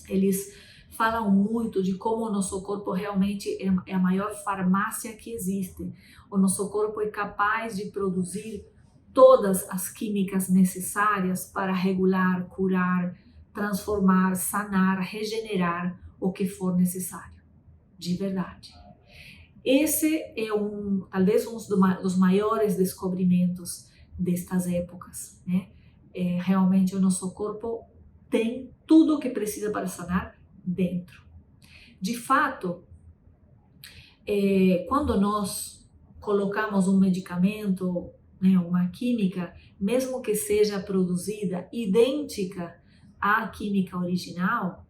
eles falam muito de como o nosso corpo realmente é a maior farmácia que existe. O nosso corpo é capaz de produzir todas as químicas necessárias para regular, curar, transformar, sanar, regenerar o que for necessário, de verdade. Esse é talvez um dos maiores descobrimentos destas épocas, realmente o nosso corpo tem tudo o que precisa para sanar dentro. De fato, quando nós colocamos um medicamento, né, uma química, mesmo que seja produzida idêntica à química original,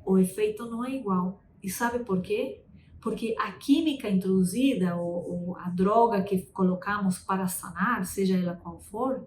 o efeito não é igual. E sabe por quê? Porque a química introduzida, ou a droga que colocamos para sanar, seja ela qual for,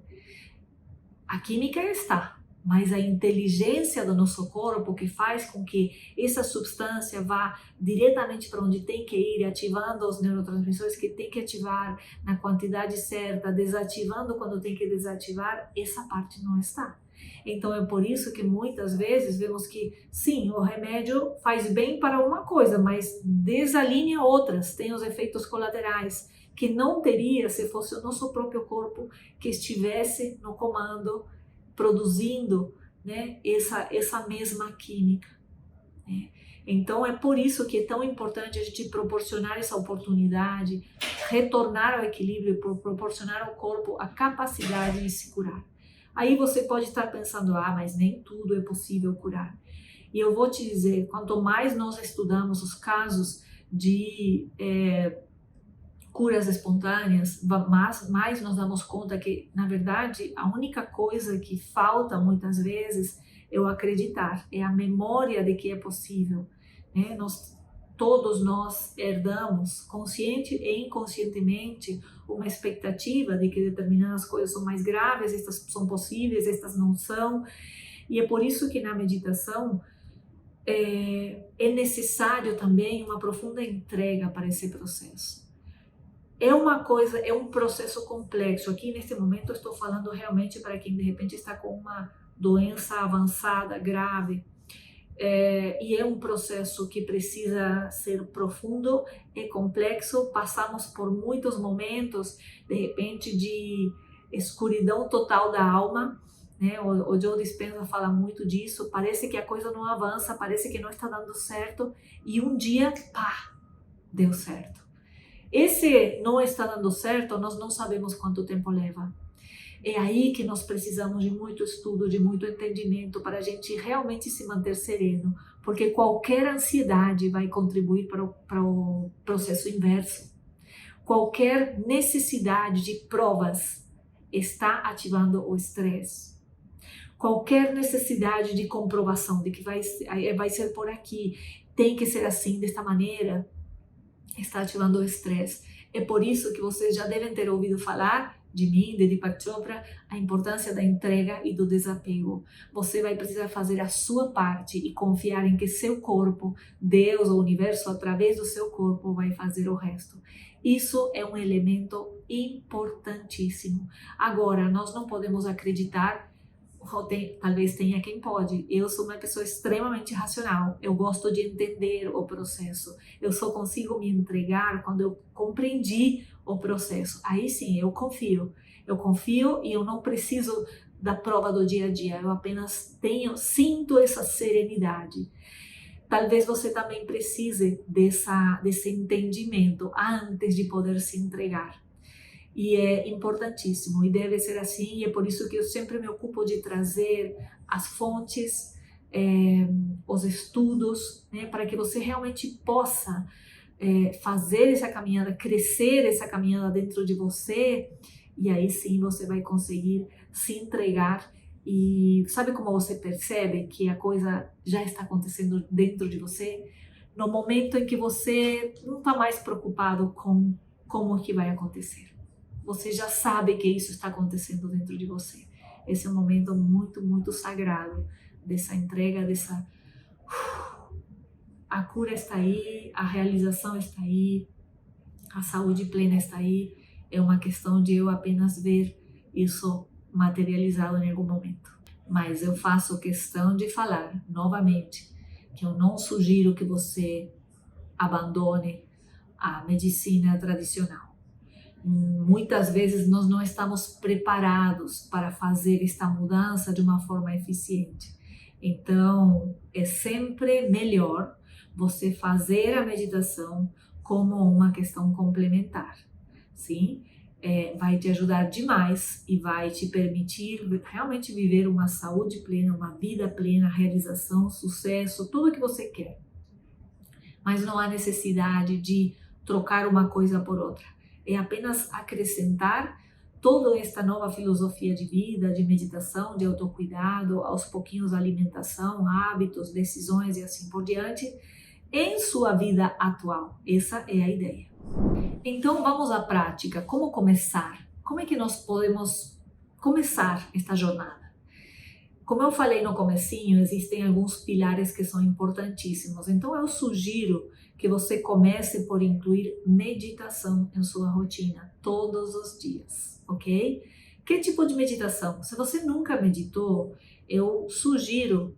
a química está, mas a inteligência do nosso corpo que faz com que essa substância vá diretamente para onde tem que ir, ativando os neurotransmissores que tem que ativar na quantidade certa, desativando quando tem que desativar, essa parte não está. Então é por isso que muitas vezes vemos que sim, o remédio faz bem para uma coisa, mas desalinha outras, tem os efeitos colaterais que não teria se fosse o nosso próprio corpo que estivesse no comando, produzindo, né, essa mesma química. Né? Então é por isso que é tão importante a gente proporcionar essa oportunidade, retornar ao equilíbrio, proporcionar ao corpo a capacidade de se curar. Aí você pode estar pensando, mas nem tudo é possível curar. E eu vou te dizer, quanto mais nós estudamos os casos de curas espontâneas, mais nós damos conta que, na verdade, a única coisa que falta muitas vezes é o acreditar, é a memória de que é possível. Né? Todos nós herdamos, consciente e inconscientemente, uma expectativa de que determinadas coisas são mais graves, estas são possíveis, estas não são. E é por isso que na meditação é necessário também uma profunda entrega para esse processo. É um processo complexo. Aqui neste momento eu estou falando realmente para quem de repente está com uma doença avançada, grave, e é um processo que precisa ser profundo e complexo. Passamos por muitos momentos, de repente, de escuridão total da alma, né? O Joe Dispenza fala muito disso. Parece que a coisa não avança, parece que não está dando certo, e um dia, pá, deu certo. Esse não está dando certo, nós não sabemos quanto tempo leva. É aí que nós precisamos de muito estudo, de muito entendimento para a gente realmente se manter sereno, porque qualquer ansiedade vai contribuir para o processo inverso. Qualquer necessidade de provas está ativando o estresse. Qualquer necessidade de comprovação de que vai ser por aqui, tem que ser assim, desta maneira, está ativando o estresse. É por isso que vocês já devem ter ouvido falar de mim, de Deepak Chopra, a importância da entrega e do desapego. Você vai precisar fazer a sua parte e confiar em que seu corpo, Deus, o universo, através do seu corpo, vai fazer o resto. Isso é um elemento importantíssimo. Agora, nós não podemos acreditar, talvez tenha quem pode. Eu sou uma pessoa extremamente racional. Eu gosto de entender o processo. Eu só consigo me entregar quando eu compreendi o processo. Aí sim, eu confio. Eu confio e eu não preciso da prova do dia a dia. Eu apenas sinto essa serenidade. Talvez você também precise desse entendimento antes de poder se entregar. E é importantíssimo, e deve ser assim, e é por isso que eu sempre me ocupo de trazer as fontes, os estudos, né, para que você realmente possa fazer essa caminhada, crescer essa caminhada dentro de você, e aí sim você vai conseguir se entregar. E sabe como você percebe que a coisa já está acontecendo dentro de você? No momento em que você não está mais preocupado com como que vai acontecer. Você já sabe que isso está acontecendo dentro de você. Esse é um momento muito, muito sagrado dessa entrega, a cura está aí, a realização está aí, a saúde plena está aí. É uma questão de eu apenas ver isso materializado em algum momento. Mas eu faço questão de falar novamente que eu não sugiro que você abandone a medicina tradicional. Muitas vezes nós não estamos preparados para fazer esta mudança de uma forma eficiente. Então, é sempre melhor você fazer a meditação como uma questão complementar, sim? Vai te ajudar demais e vai te permitir realmente viver uma saúde plena, uma vida plena, realização, sucesso, tudo o que você quer. Mas não há necessidade de trocar uma coisa por outra. É apenas acrescentar toda esta nova filosofia de vida, de meditação, de autocuidado, aos pouquinhos alimentação, hábitos, decisões e assim por diante, em sua vida atual. Essa é a ideia. Então vamos à prática. Como começar? Como é que nós podemos começar esta jornada? Como eu falei no comecinho, existem alguns pilares que são importantíssimos. Então eu sugiro que você comece por incluir meditação em sua rotina todos os dias, ok? Que tipo de meditação? Se você nunca meditou, eu sugiro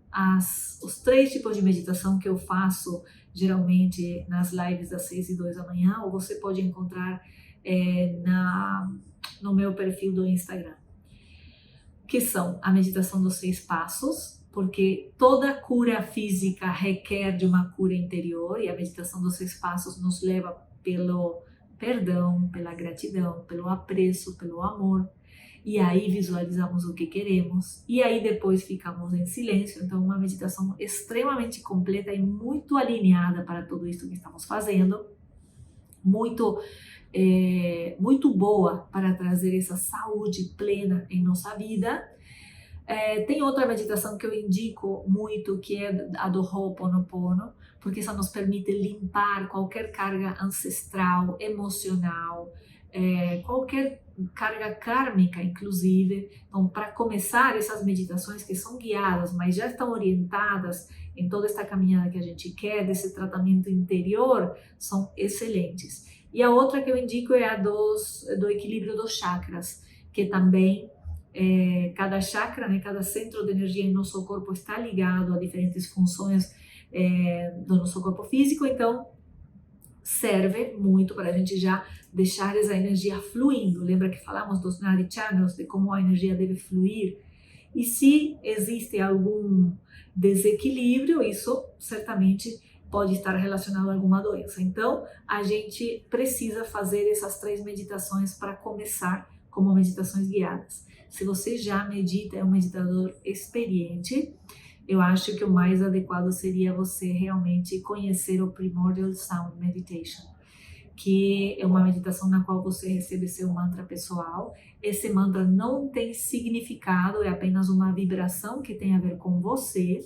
os 3 tipos de meditação que eu faço geralmente nas lives das 6 e 2 da manhã, ou você pode encontrar no meu perfil do Instagram, que são a meditação dos 6 passos, porque toda cura física requer de uma cura interior, e a meditação dos 6 passos nos leva pelo perdão, pela gratidão, pelo apreço, pelo amor, e aí visualizamos o que queremos, e aí depois ficamos em silêncio. Então uma meditação extremamente completa e muito alinhada para tudo isso que estamos fazendo, muito boa para trazer essa saúde plena em nossa vida. Tem outra meditação que eu indico muito, que é a do Ho'oponopono, porque isso nos permite limpar qualquer carga ancestral, emocional, qualquer carga kármica, inclusive. Então, para começar, essas meditações que são guiadas, mas já estão orientadas em toda esta caminhada que a gente quer, desse tratamento interior, são excelentes. E a outra que eu indico é a do equilíbrio dos chakras, que também cada chakra, né, cada centro de energia em nosso corpo está ligado a diferentes funções do nosso corpo físico, então serve muito para a gente já deixar essa energia fluindo. Lembra que falamos dos Nadi Channels, de como a energia deve fluir? E se existe algum desequilíbrio, isso certamente pode estar relacionado a alguma doença. Então, a gente precisa fazer essas 3 meditações para começar como meditações guiadas. Se você já medita, é um meditador experiente, eu acho que o mais adequado seria você realmente conhecer o Primordial Sound Meditation, que é uma meditação na qual você recebe seu mantra pessoal. Esse mantra não tem significado, é apenas uma vibração que tem a ver com você,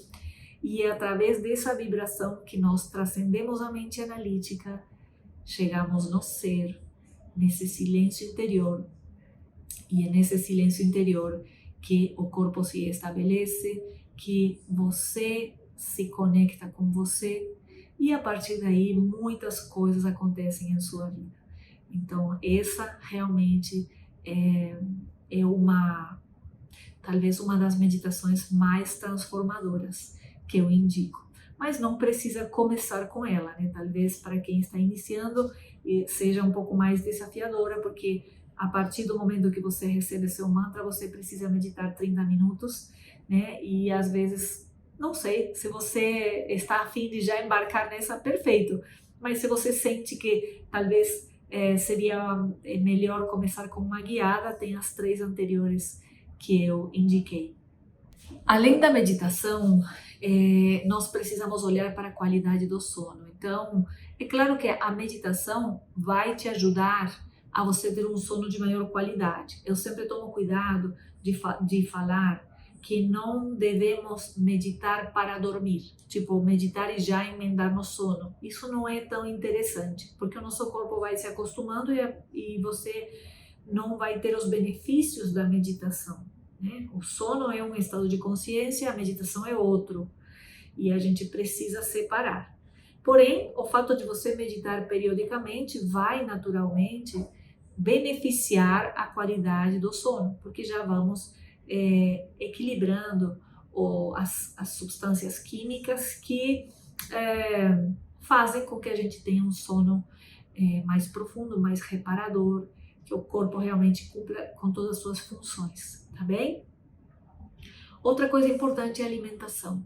e é através dessa vibração que nós transcendemos a mente analítica, chegamos no ser, nesse silêncio interior, e é nesse silêncio interior que o corpo se estabelece, que você se conecta com você, e a partir daí muitas coisas acontecem em sua vida. Então essa realmente é talvez uma das meditações mais transformadoras que eu indico. Mas não precisa começar com ela, né? Talvez para quem está iniciando seja um pouco mais desafiadora, porque a partir do momento que você recebe seu mantra, você precisa meditar 30 minutos, né? E às vezes, não sei, se você está a fim de já embarcar nessa, perfeito. Mas se você sente que talvez seria melhor começar com uma guiada, tem as 3 anteriores que eu indiquei. Além da meditação, nós precisamos olhar para a qualidade do sono. Então, é claro que a meditação vai te ajudar a você ter um sono de maior qualidade. Eu sempre tomo cuidado de falar que não devemos meditar para dormir, tipo meditar e já emendar no sono. Isso não é tão interessante, porque o nosso corpo vai se acostumando e você não vai ter os benefícios da meditação, né? O sono é um estado de consciência, a meditação é outro, e a gente precisa separar. Porém, o fato de você meditar periodicamente vai naturalmente beneficiar a qualidade do sono, porque já vamos equilibrando as substâncias químicas que fazem com que a gente tenha um sono mais profundo, mais reparador, que o corpo realmente cumpra com todas as suas funções, tá bem? Outra coisa importante é a alimentação.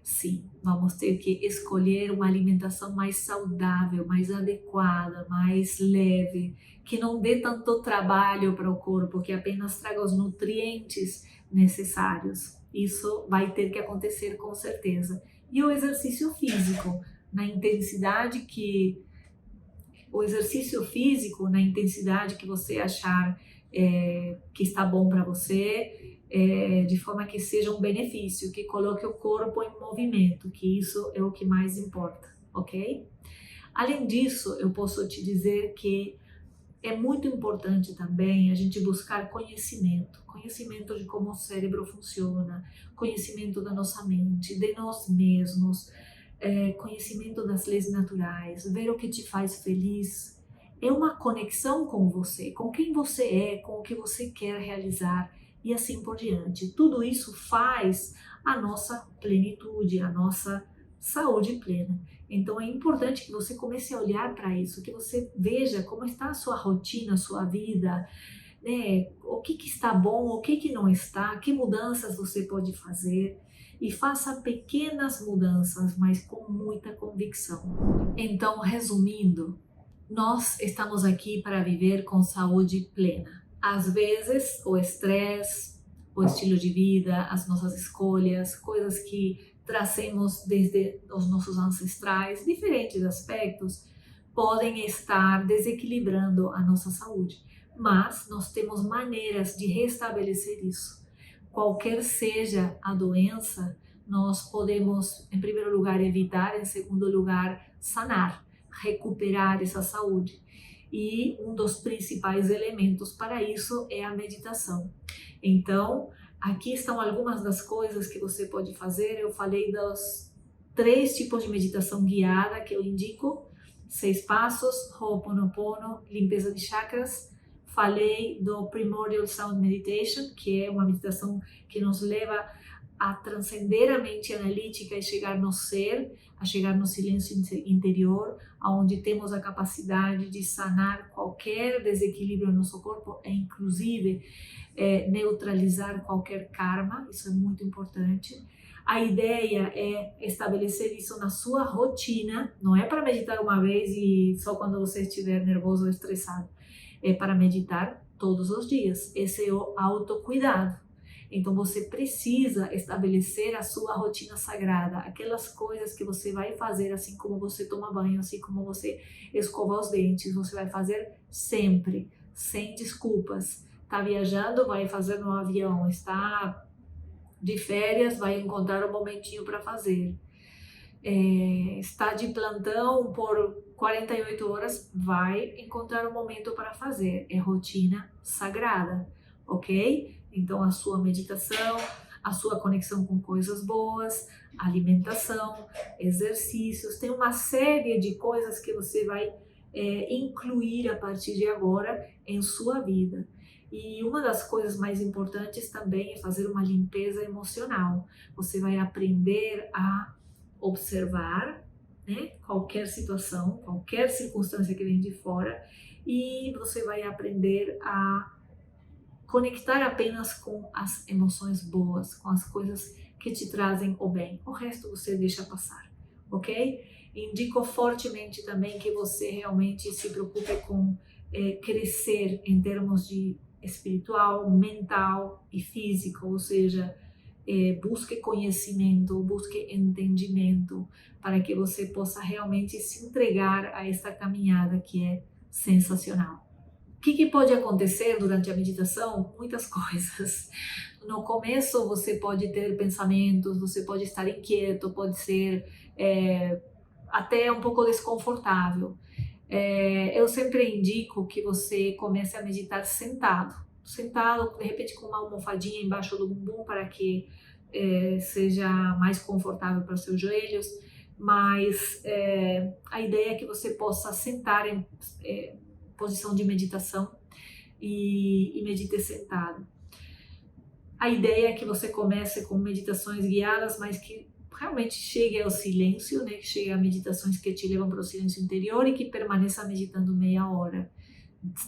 Sim, vamos ter que escolher uma alimentação mais saudável, mais adequada, mais leve, que não dê tanto trabalho para o corpo, que apenas traga os nutrientes necessários. Isso vai ter que acontecer com certeza. E o exercício físico, na intensidade que o exercício físico na intensidade que você achar que está bom para você, de forma que seja um benefício, que coloque o corpo em movimento, que isso é o que mais importa, ok? Além disso, eu posso te dizer que é muito importante também a gente buscar conhecimento de como o cérebro funciona, conhecimento da nossa mente, de nós mesmos, conhecimento das leis naturais, ver o que te faz feliz. É uma conexão com você, com quem você é, com o que você quer realizar e assim por diante. Tudo isso faz a nossa plenitude, a nossa saúde plena. Então é importante que você comece a olhar para isso, que você veja como está a sua rotina, a sua vida, né? O que está bom, o que não está, que mudanças você pode fazer e faça pequenas mudanças, mas com muita convicção. Então, resumindo, nós estamos aqui para viver com saúde plena. Às vezes, o estresse, o estilo de vida, as nossas escolhas, coisas que trazemos desde os nossos ancestrais, diferentes aspectos, podem estar desequilibrando a nossa saúde. Mas nós temos maneiras de restabelecer isso. Qualquer seja a doença, nós podemos, em primeiro lugar, evitar, em segundo lugar, sanar, recuperar essa saúde. E um dos principais elementos para isso é a meditação. Então, aqui estão algumas das coisas que você pode fazer. Eu falei dos 3 tipos de meditação guiada que eu indico: 6 passos, Ho'oponopono, limpeza de chakras. Falei do Primordial Sound Meditation, que é uma meditação que nos leva a transcender a mente analítica e chegar no ser, a chegar no silêncio interior, onde temos a capacidade de sanar qualquer desequilíbrio no nosso corpo, e inclusive neutralizar qualquer karma. Isso é muito importante. A ideia é estabelecer isso na sua rotina, não é para meditar uma vez e só quando você estiver nervoso ou estressado, é para meditar todos os dias. Esse é o autocuidado. Então você precisa estabelecer a sua rotina sagrada, aquelas coisas que você vai fazer assim como você toma banho, assim como você escova os dentes, você vai fazer sempre, sem desculpas. Está viajando, vai fazer no avião, está de férias, vai encontrar um momentinho para fazer. Está de plantão por 48 horas, vai encontrar um momento para fazer. É rotina sagrada, ok? Então a sua meditação, a sua conexão com coisas boas, alimentação, exercícios, tem uma série de coisas que você vai incluir a partir de agora em sua vida. E uma das coisas mais importantes também é fazer uma limpeza emocional. Você vai aprender a observar, né, qualquer situação, qualquer circunstância que vem de fora, e você vai aprender a conectar apenas com as emoções boas, com as coisas que te trazem o bem. O resto você deixa passar, ok? Indico fortemente também que você realmente se preocupe com crescer em termos de espiritual, mental e físico, ou seja, busque conhecimento, busque entendimento, para que você possa realmente se entregar a esta caminhada que é sensacional. O que pode acontecer durante a meditação? Muitas coisas. No começo você pode ter pensamentos, você pode estar inquieto, pode ser até um pouco desconfortável. Eu sempre indico que você comece a meditar sentado, de repente com uma almofadinha embaixo do bumbum para que seja mais confortável para os seus joelhos, mas a ideia é que você possa sentar em posição de meditação e medite sentado. A ideia é que você comece com meditações guiadas, mas que realmente chegue ao silêncio, né? Que chegue a meditações que te levam para o silêncio interior e que permaneça meditando meia hora.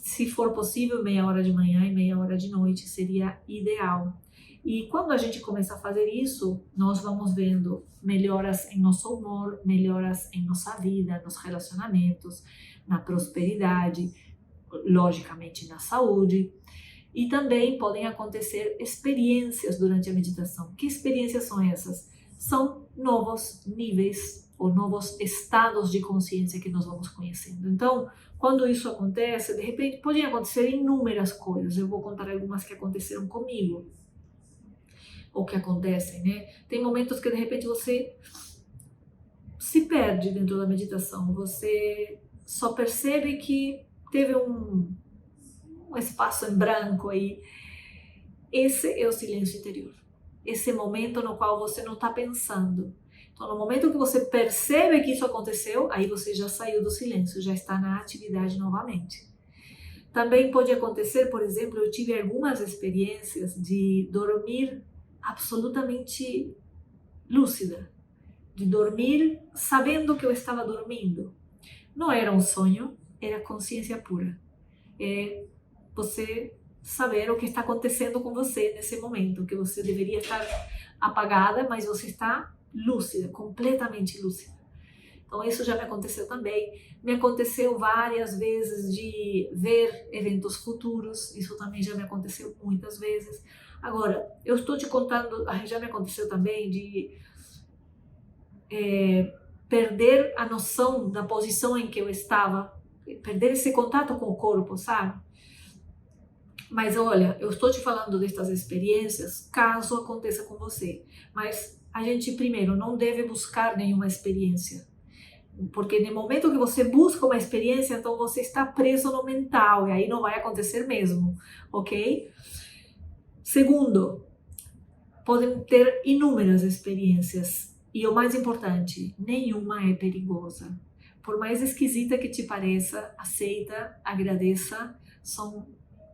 Se for possível, meia hora de manhã e meia hora de noite seria ideal. E quando a gente começa a fazer isso, nós vamos vendo melhoras em nosso humor, melhoras em nossa vida, nos relacionamentos, na prosperidade, logicamente na saúde. E também podem acontecer experiências durante a meditação. Que experiências são essas? São novos níveis ou novos estados de consciência que nós vamos conhecendo. Então, quando isso acontece, de repente podem acontecer inúmeras coisas. Eu vou contar algumas que aconteceram comigo, ou que acontecem, né? Tem momentos que de repente você se perde dentro da meditação, você só percebe que teve um espaço em branco aí. Esse é o silêncio interior. Esse momento no qual você não está pensando. Então, no momento que você percebe que isso aconteceu, aí você já saiu do silêncio, já está na atividade novamente. Também pode acontecer, por exemplo, eu tive algumas experiências de dormir absolutamente lúcida, de dormir sabendo que eu estava dormindo. Não era um sonho, era consciência pura. É você saber o que está acontecendo com você nesse momento, que você deveria estar apagada, mas você está lúcida, completamente lúcida. Então isso já me aconteceu também. Me aconteceu várias vezes de ver eventos futuros, isso também já me aconteceu muitas vezes. Agora, eu estou te contando, já me aconteceu também de perder a noção da posição em que eu estava, perder esse contato com o corpo, sabe? Mas olha, eu estou te falando destas experiências caso aconteça com você. Mas a gente, primeiro, não deve buscar nenhuma experiência. Porque no momento que você busca uma experiência, então você está preso no mental e aí não vai acontecer mesmo, ok? Segundo, podem ter inúmeras experiências e o mais importante, nenhuma é perigosa. Por mais esquisita que te pareça, aceita, agradeça, são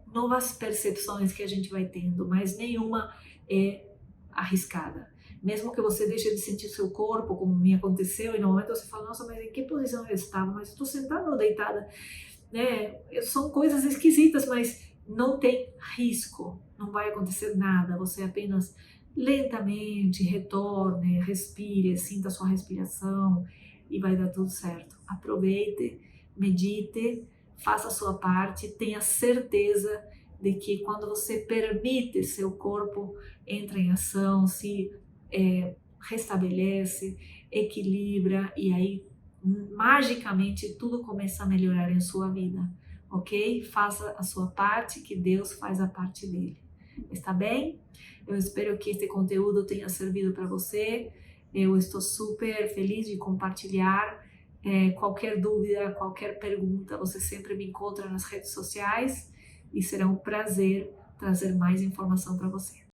novas percepções que a gente vai tendo, mas nenhuma é arriscada. Mesmo que você deixe de sentir seu corpo, como me aconteceu, e no momento você fala, nossa, mas em que posição eu estava? Mas estou sentada ou deitada? Né? São coisas esquisitas, mas não tem risco, não vai acontecer nada, você apenas lentamente retorne, respire, sinta a sua respiração e vai dar tudo certo. Aproveite, medite, faça a sua parte, tenha certeza de que quando você permite seu corpo entra em ação, se restabelece, equilibra e aí magicamente tudo começa a melhorar em sua vida, ok? Faça a sua parte, que Deus faz a parte dele. Está bem? Eu espero que este conteúdo tenha servido para você. Eu estou super feliz de compartilhar. Qualquer dúvida, qualquer pergunta, você sempre me encontra nas redes sociais e será um prazer trazer mais informação para você.